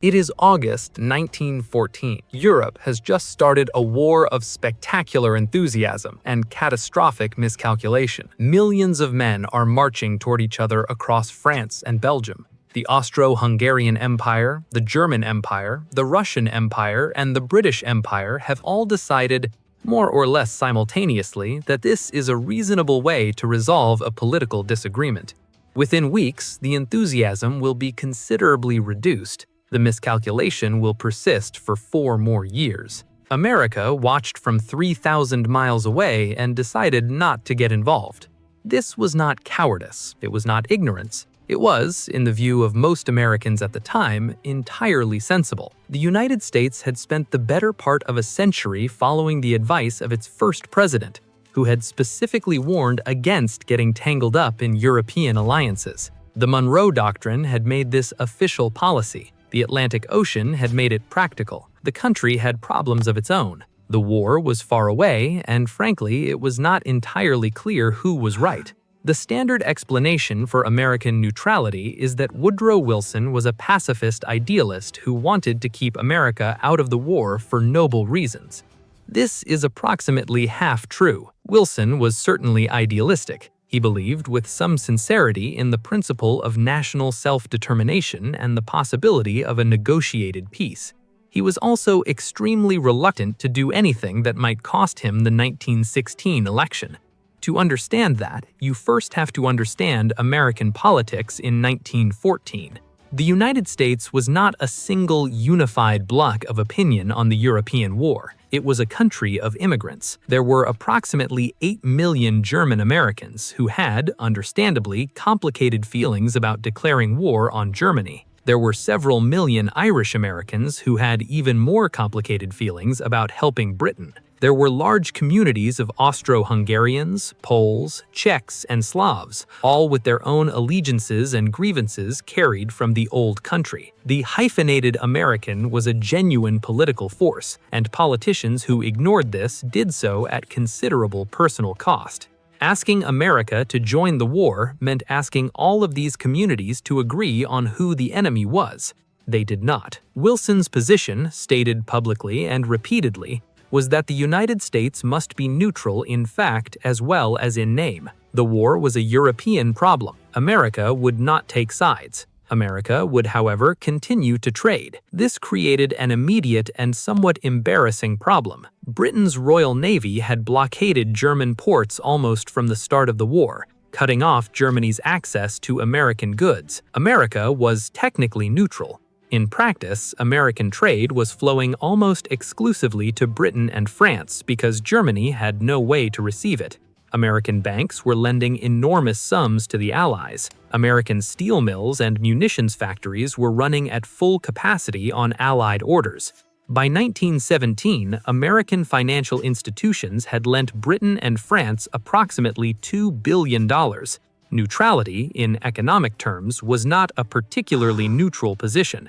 It is August 1914. Europe has just started a war of spectacular enthusiasm and catastrophic miscalculation. Millions of men are marching toward each other across France and Belgium. The Austro-Hungarian Empire, the German Empire, the Russian Empire, and the British Empire have all decided, more or less simultaneously, that this is a reasonable way to resolve a political disagreement. Within weeks, the enthusiasm will be considerably reduced. The miscalculation will persist for 4 more years. America watched from 3,000 miles away and decided not to get involved. This was not cowardice, it was not ignorance. It was, in the view of most Americans at the time, entirely sensible. The United States had spent the better part of a century following the advice of its first president, who had specifically warned against getting tangled up in European alliances. The Monroe Doctrine had made this official policy. The Atlantic Ocean had made it practical. The country had problems of its own. The war was far away, and frankly, it was not entirely clear who was right. The standard explanation for American neutrality is that Woodrow Wilson was a pacifist idealist who wanted to keep America out of the war for noble reasons. This is approximately half true. Wilson was certainly idealistic. He believed with some sincerity in the principle of national self-determination and the possibility of a negotiated peace. He was also extremely reluctant to do anything that might cost him the 1916 election. To understand that, you first have to understand American politics in 1914. The United States was not a single unified bloc of opinion on the European war. It was a country of immigrants. There were approximately 8 million German Americans who had, understandably, complicated feelings about declaring war on Germany. There were several million Irish Americans who had even more complicated feelings about helping Britain. There were large communities of Austro-Hungarians, Poles, Czechs, and Slavs, all with their own allegiances and grievances carried from the old country. The hyphenated American was a genuine political force, and politicians who ignored this did so at considerable personal cost. Asking America to join the war meant asking all of these communities to agree on who the enemy was. They did not. Wilson's position, stated publicly and repeatedly, was that the United States must be neutral in fact as well as in name. The war was a European problem. America would not take sides. America would, however, continue to trade. This created an immediate and somewhat embarrassing problem. Britain's Royal Navy had blockaded German ports almost from the start of the war, cutting off Germany's access to American goods. America was technically neutral. In practice, American trade was flowing almost exclusively to Britain and France because Germany had no way to receive it. American banks were lending enormous sums to the Allies. American steel mills and munitions factories were running at full capacity on Allied orders. By 1917, American financial institutions had lent Britain and France approximately $2 billion. Neutrality, in economic terms, was not a particularly neutral position.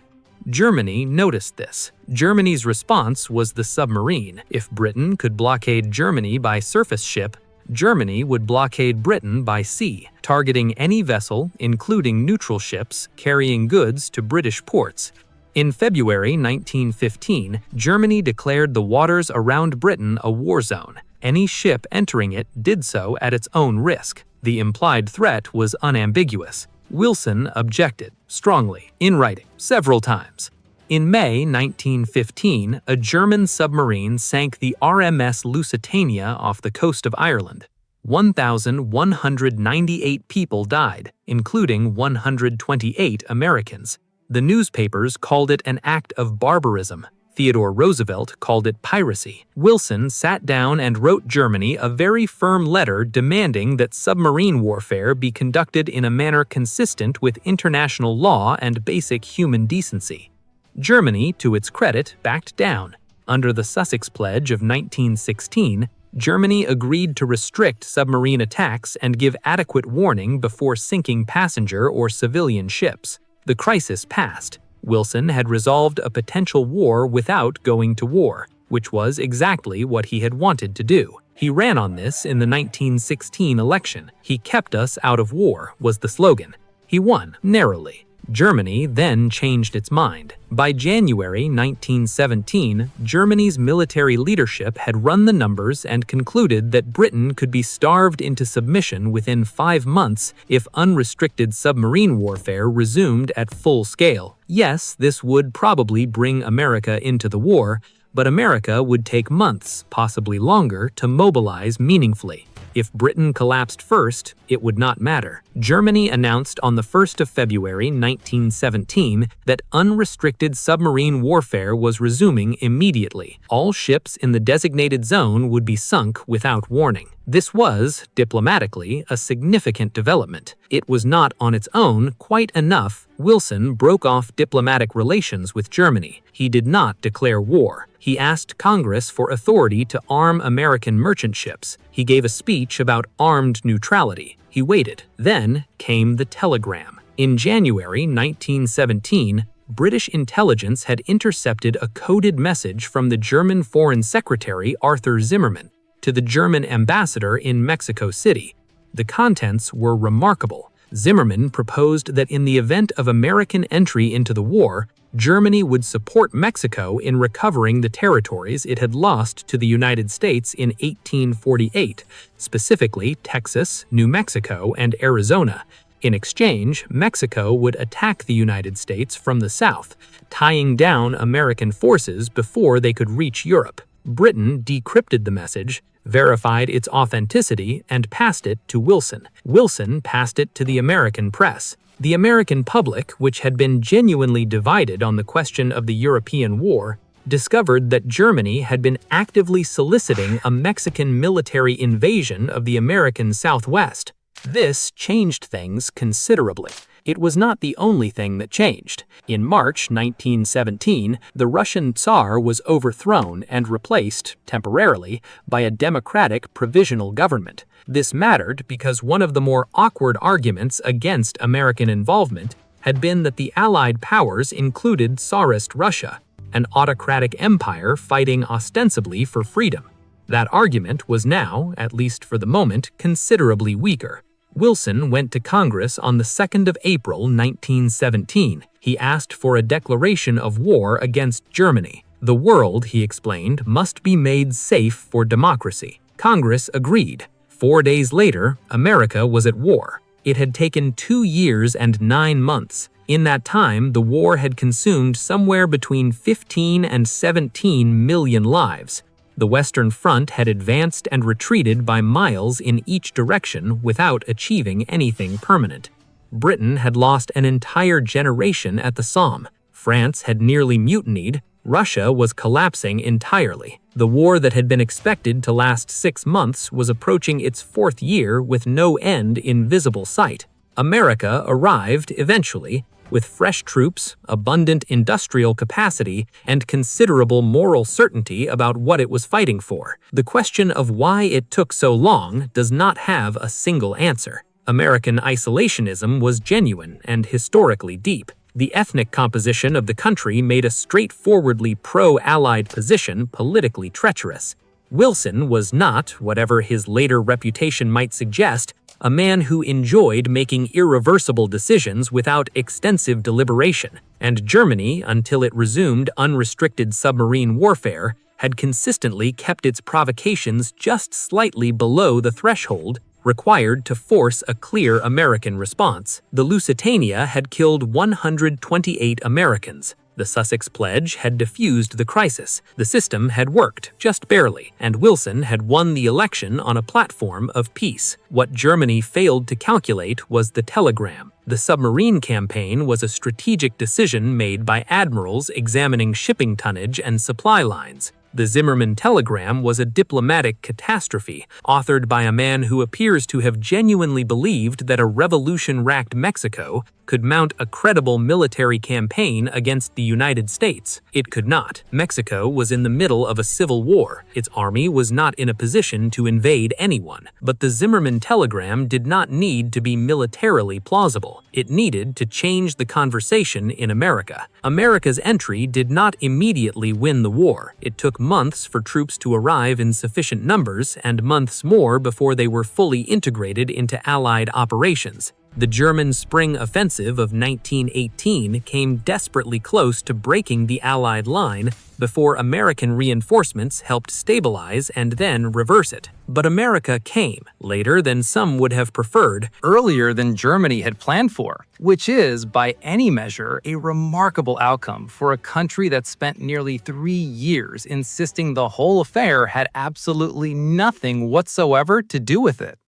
Germany noticed this. Germany's response was the submarine. If Britain could blockade Germany by surface ship, Germany would blockade Britain by sea, targeting any vessel, including neutral ships, carrying goods to British ports. In February 1915, Germany declared the waters around Britain a war zone. Any ship entering it did so at its own risk. The implied threat was unambiguous. Wilson objected, strongly, in writing, several times. In May 1915, a German submarine sank the RMS Lusitania off the coast of Ireland. 1,198 people died, including 128 Americans. The newspapers called it an act of barbarism. Theodore Roosevelt called it piracy. Wilson sat down and wrote Germany a very firm letter demanding that submarine warfare be conducted in a manner consistent with international law and basic human decency. Germany, to its credit, backed down. Under the Sussex Pledge of 1916, Germany agreed to restrict submarine attacks and give adequate warning before sinking passenger or civilian ships. The crisis passed. Wilson had resolved a potential war without going to war, which was exactly what he had wanted to do. He ran on this in the 1916 election. "He kept us out of war," was the slogan. He won, narrowly. Germany then changed its mind. By January 1917, Germany's military leadership had run the numbers and concluded that Britain could be starved into submission within 5 months if unrestricted submarine warfare resumed at full scale. Yes, this would probably bring America into the war, but America would take months, possibly longer, to mobilize meaningfully. If Britain collapsed first, it would not matter. Germany announced on the 1st of February 1917 that unrestricted submarine warfare was resuming immediately. All ships in the designated zone would be sunk without warning. This was, diplomatically, a significant development. It was not on its own quite enough. Wilson broke off diplomatic relations with Germany. He did not declare war. He asked Congress for authority to arm American merchant ships. He gave a speech about armed neutrality. He waited. Then came the telegram. In January 1917, British intelligence had intercepted a coded message from the German Foreign Secretary Arthur Zimmermann to the German ambassador in Mexico City. The contents were remarkable. Zimmermann proposed that in the event of American entry into the war, Germany would support Mexico in recovering the territories it had lost to the United States in 1848, specifically Texas, New Mexico, and Arizona. In exchange, Mexico would attack the United States from the south, tying down American forces before they could reach Europe. Britain decrypted the message, verified its authenticity, and passed it to Wilson. Wilson passed it to the American press. The American public, which had been genuinely divided on the question of the European war, discovered that Germany had been actively soliciting a Mexican military invasion of the American Southwest. This changed things considerably. It was not the only thing that changed. In March 1917, the Russian Tsar was overthrown and replaced, temporarily, by a democratic provisional government. This mattered because one of the more awkward arguments against American involvement had been that the Allied powers included Tsarist Russia, an autocratic empire fighting ostensibly for freedom. That argument was now, at least for the moment, considerably weaker. Wilson went to Congress on the 2nd of April 1917. He asked for a declaration of war against Germany. The world, he explained, must be made safe for democracy. Congress agreed. 4 days later, America was at war. It had taken 2 years and 9 months. In that time, the war had consumed somewhere between 15 and 17 million lives. The Western Front had advanced and retreated by miles in each direction without achieving anything permanent. Britain had lost an entire generation at the Somme. France had nearly mutinied. Russia was collapsing entirely. The war that had been expected to last 6 months was approaching its 4th year with no end in visible sight. America arrived eventually, with fresh troops, abundant industrial capacity, and considerable moral certainty about what it was fighting for. The question of why it took so long does not have a single answer. American isolationism was genuine and historically deep. The ethnic composition of the country made a straightforwardly pro-Allied position politically treacherous. Wilson was not, whatever his later reputation might suggest, a man who enjoyed making irreversible decisions without extensive deliberation, and Germany, until it resumed unrestricted submarine warfare, had consistently kept its provocations just slightly below the threshold required to force a clear American response. The Lusitania had killed 128 Americans. The Sussex Pledge had diffused the crisis. The system had worked, just barely, and Wilson had won the election on a platform of peace. What Germany failed to calculate was the telegram. The submarine campaign was a strategic decision made by admirals examining shipping tonnage and supply lines. The Zimmermann telegram was a diplomatic catastrophe, authored by a man who appears to have genuinely believed that a revolution-wracked Mexico could mount a credible military campaign against the United States. It could not. Mexico was in the middle of a civil war. Its army was not in a position to invade anyone. But the Zimmermann telegram did not need to be militarily plausible. It needed to change the conversation in America. America's entry did not immediately win the war. It took months for troops to arrive in sufficient numbers and months more before they were fully integrated into Allied operations. The German Spring Offensive of 1918 came desperately close to breaking the Allied line before American reinforcements helped stabilize and then reverse it. But America came, later than some would have preferred, earlier than Germany had planned for, which is, by any measure, a remarkable outcome for a country that spent nearly 3 years insisting the whole affair had absolutely nothing whatsoever to do with it.